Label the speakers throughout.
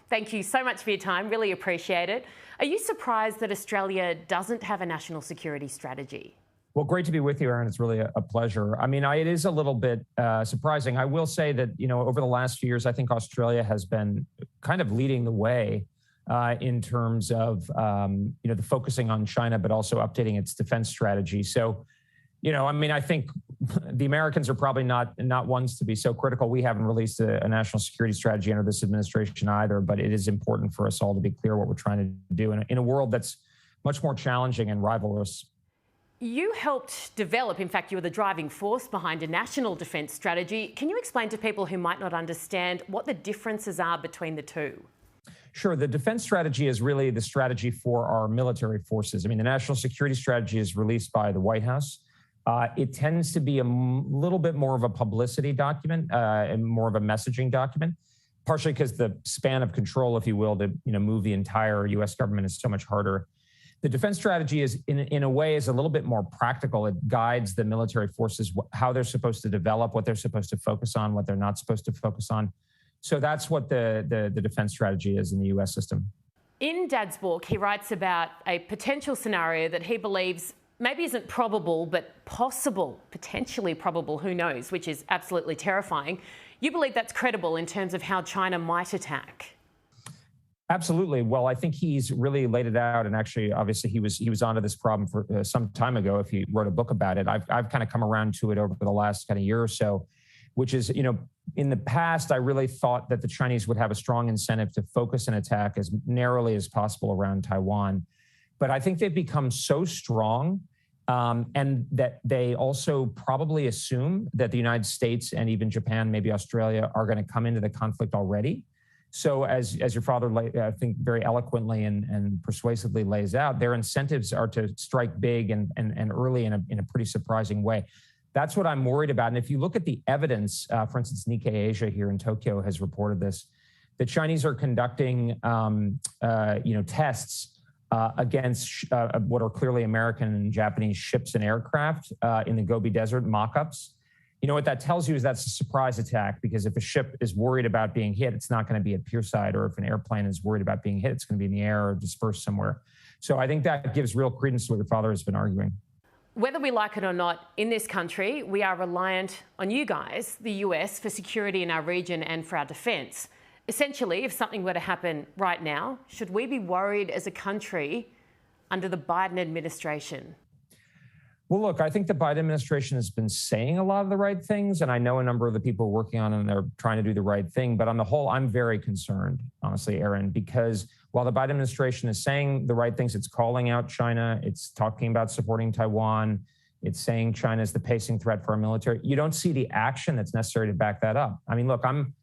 Speaker 1: Thank you so much for your time. Really appreciate it. Are you surprised that Australia doesn't have a national security strategy?
Speaker 2: Well, great to be with you, Erin. It's really a pleasure. I mean, it is a little bit surprising. I will say that, over the last few years, I think Australia has been kind of leading the way in terms of, the focusing on China, but also updating its defense strategy. So, I think the Americans are probably not ones to be so critical. We haven't released a national security strategy under this administration either, but it is important for us all to be clear what we're trying to do in a world that's much more challenging and rivalrous.
Speaker 1: You helped develop, in fact, you were the driving force behind a national defence strategy. Can you explain to people who might not understand what the differences are between the two?
Speaker 2: Sure. The defense strategy is really the strategy for our military forces. I mean, the national security strategy is released by the White House. It tends to be a little bit more of a publicity document and more of a messaging document, partially because the span of control, if you will, to move the entire U.S. government is so much harder. The defense strategy is, in a way, is a little bit more practical. It guides the military forces how they're supposed to develop, what they're supposed to focus on, what they're not supposed to focus on. So that's what the defense strategy is in the U.S. system.
Speaker 1: In Dad's book, he writes about a potential scenario that he believes maybe isn't probable, but possible, potentially probable, who knows, which is absolutely terrifying. You believe that's credible in terms of how China might attack?
Speaker 2: Absolutely. Well, I think he's really laid it out. And actually, obviously, he was onto this problem for some time ago if he wrote a book about it. I've kind of come around to it over the last kind of year or so, which is, in the past, I really thought that the Chinese would have a strong incentive to focus an attack as narrowly as possible around Taiwan. But I think they've become so strong and that they also probably assume that the United States and even Japan, maybe Australia, are going to come into the conflict already. So as your father, I think, very eloquently and persuasively lays out, their incentives are to strike big and early in a pretty surprising way. That's what I'm worried about. And if you look at the evidence, for instance, Nikkei Asia here in Tokyo has reported this, the Chinese are conducting, tests against what are clearly American and Japanese ships and aircraft in the Gobi Desert, mock-ups. What that tells you is that's a surprise attack, because if a ship is worried about being hit, it's not going to be at pierside, or if an airplane is worried about being hit, it's going to be in the air or dispersed somewhere. So I think that gives real credence to what your father has been arguing.
Speaker 1: Whether we like it or not, in this country, we are reliant on you guys, the US, for security in our region and for our defence. Essentially, if something were to happen right now, should we be worried as a country under the Biden administration?
Speaker 2: Well, look, I think the Biden administration has been saying a lot of the right things, and I know a number of the people working on it, and they're trying to do the right thing. But on the whole, I'm very concerned, honestly, Erin, because while the Biden administration is saying the right things, it's calling out China, it's talking about supporting Taiwan, it's saying China is the pacing threat for our military. You don't see the action that's necessary to back that up. I mean, look, I'm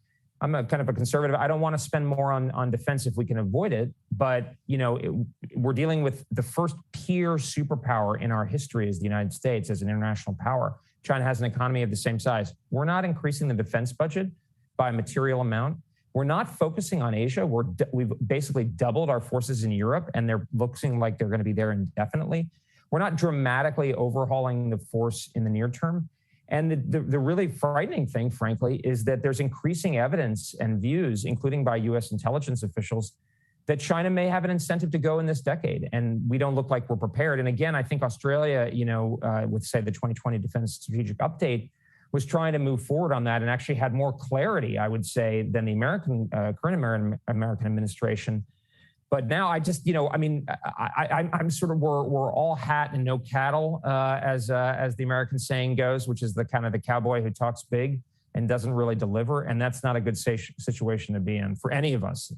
Speaker 2: a kind of a conservative. I don't want to spend more on defense if we can avoid it. But, we're dealing with the first peer superpower in our history as the United States, as an international power. China has an economy of the same size. We're not increasing the defense budget by a material amount. We're not focusing on Asia. We've basically doubled our forces in Europe, and they're looking like they're going to be there indefinitely. We're not dramatically overhauling the force in the near term. And the really frightening thing, frankly, is that there's increasing evidence and views, including by U.S. intelligence officials, that China may have an incentive to go in this decade. And we don't look like we're prepared. And again, I think Australia, with, say, the 2020 Defense Strategic Update, was trying to move forward on that and actually had more clarity, I would say, than the current American administration. But now I just, I'm sort of, we're all hat and no cattle, as the American saying goes, which is the kind of the cowboy who talks big and doesn't really deliver. And that's not a good situation to be in for any of us.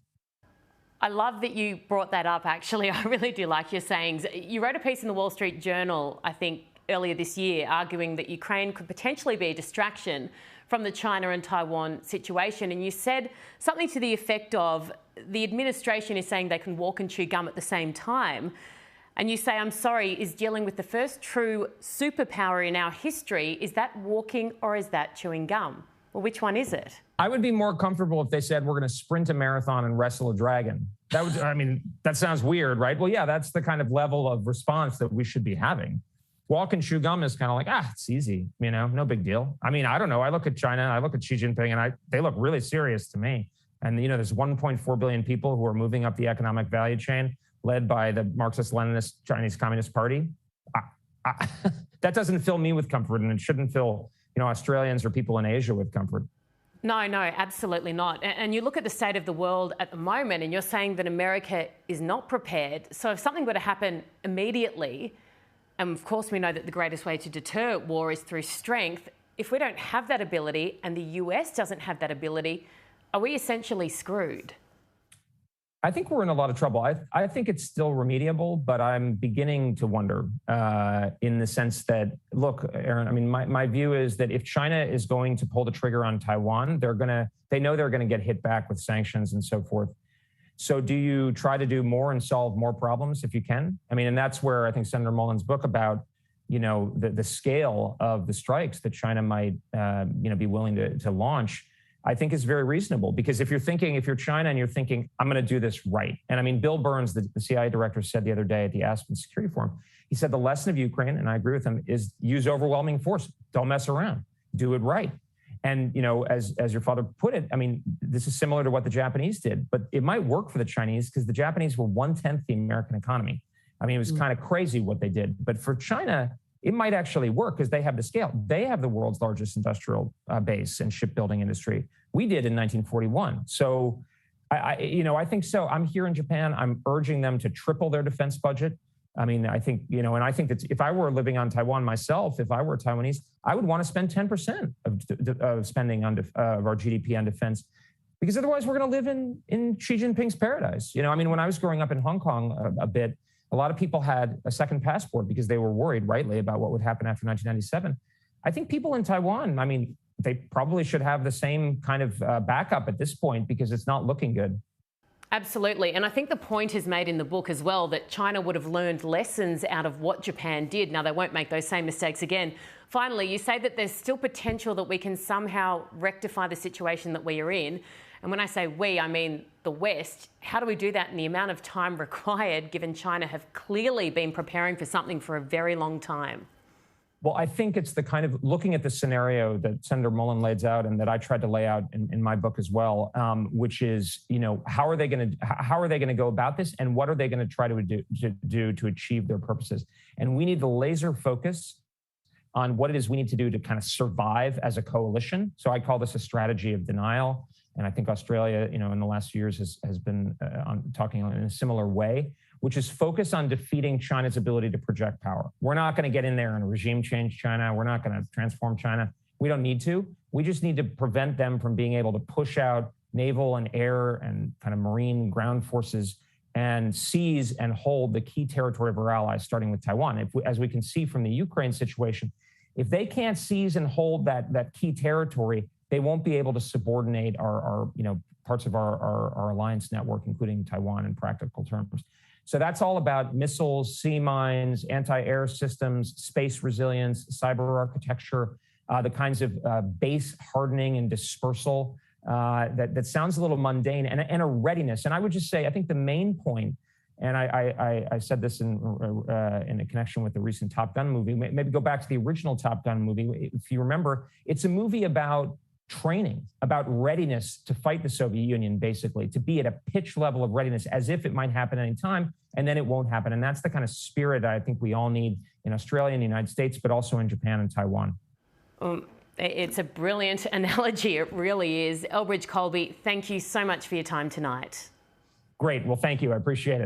Speaker 1: I love that you brought that up, actually. I really do like your sayings. You wrote a piece in the Wall Street Journal, I think, earlier this year, arguing that Ukraine could potentially be a distraction from the China and Taiwan situation. And you said something to the effect of, the administration is saying they can walk and chew gum at the same time. And you say, I'm sorry, is dealing with the first true superpower in our history, is that walking or is that chewing gum? Well, which one is it?
Speaker 2: I would be more comfortable if they said we're going to sprint a marathon and wrestle a dragon. That sounds weird, right? Well, yeah, that's the kind of level of response that we should be having. Walk and chew gum is kind of like, it's easy, no big deal. I mean, I don't know. I look at China, I look at Xi Jinping, and they look really serious to me. And, there's 1.4 billion people who are moving up the economic value chain led by the Marxist-Leninist Chinese Communist Party. That doesn't fill me with comfort, and it shouldn't fill, Australians or people in Asia with comfort.
Speaker 1: No, absolutely not. And you look at the state of the world at the moment, and you're saying that America is not prepared. So if something were to happen immediately, and of course we know that the greatest way to deter war is through strength, if we don't have that ability and the US doesn't have that ability, are we essentially screwed?
Speaker 2: I think we're in a lot of trouble. I think it's still remediable, but I'm beginning to wonder in the sense that, look, Erin, I mean, my view is that if China is going to pull the trigger on Taiwan, they know they're going to get hit back with sanctions and so forth. So do you try to do more and solve more problems if you can? I mean, and that's where I think Senator Molan's book about, the scale of the strikes that China might, be willing to launch, I think is very reasonable. Because if you're China and you're thinking, I'm going to do this right. And I mean, Bill Burns, the CIA director, said the other day at the Aspen Security Forum, he said the lesson of Ukraine, and I agree with him, is use overwhelming force. Don't mess around. Do it right. And, as your father put it, I mean, this is similar to what the Japanese did, but it might work for the Chinese because the Japanese were 1/10 the American economy. I mean, it was kind of crazy what they did. But for China, it might actually work because they have the scale. They have the world's largest industrial base and shipbuilding industry. We did in 1941. So, I think so. I'm here in Japan. I'm urging them to triple their defense budget. I mean, I think, and I think that if I were living on Taiwan myself, if I were Taiwanese, I would want to spend 10% of spending of our GDP on defense, because otherwise we're going to live in Xi Jinping's paradise. I mean, when I was growing up in Hong Kong a bit, a lot of people had a second passport because they were worried, rightly, about what would happen after 1997. I think people in Taiwan, I mean, they probably should have the same kind of backup at this point because it's not looking good.
Speaker 1: Absolutely. And I think the point is made in the book as well that China would have learned lessons out of what Japan did. Now, they won't make those same mistakes again. Finally, you say that there's still potential that we can somehow rectify the situation that we are in. And when I say we, I mean the West. How do we do that in the amount of time required, given China have clearly been preparing for something for a very long time?
Speaker 2: Well, I think it's the kind of looking at the scenario that Senator Molan lays out and that I tried to lay out in my book as well, which is, how are they going to go about this, and what are they going to try to do to achieve their purposes? And we need the laser focus on what it is we need to do to kind of survive as a coalition. So I call this a strategy of denial. And I think Australia, in the last few years has been talking in a similar way, which is focus on defeating China's ability to project power. We're not going to get in there and regime change China. We're not going to transform China. We don't need to. We just need to prevent them from being able to push out naval and air and kind of marine ground forces and seize and hold the key territory of our allies, starting with Taiwan. As we can see from the Ukraine situation, if they can't seize and hold that key territory, they won't be able to subordinate our parts of our alliance network, including Taiwan, in practical terms. So that's all about missiles, sea mines, anti-air systems, space resilience, cyber architecture, the kinds of base hardening and dispersal that sounds a little mundane, and a readiness. And I would just say, I think the main point, and I said this in a connection with the recent Top Gun movie, maybe go back to the original Top Gun movie. If you remember, it's a movie about training, about readiness to fight the Soviet Union, basically, to be at a pitch level of readiness as if it might happen any time, and then it won't happen. And that's the kind of spirit I think we all need in Australia and the United States, but also in Japan and Taiwan.
Speaker 1: It's a brilliant analogy. It really is. Elbridge, Colby, thank you so much for your time tonight.
Speaker 2: Great. Well, thank you. I appreciate it.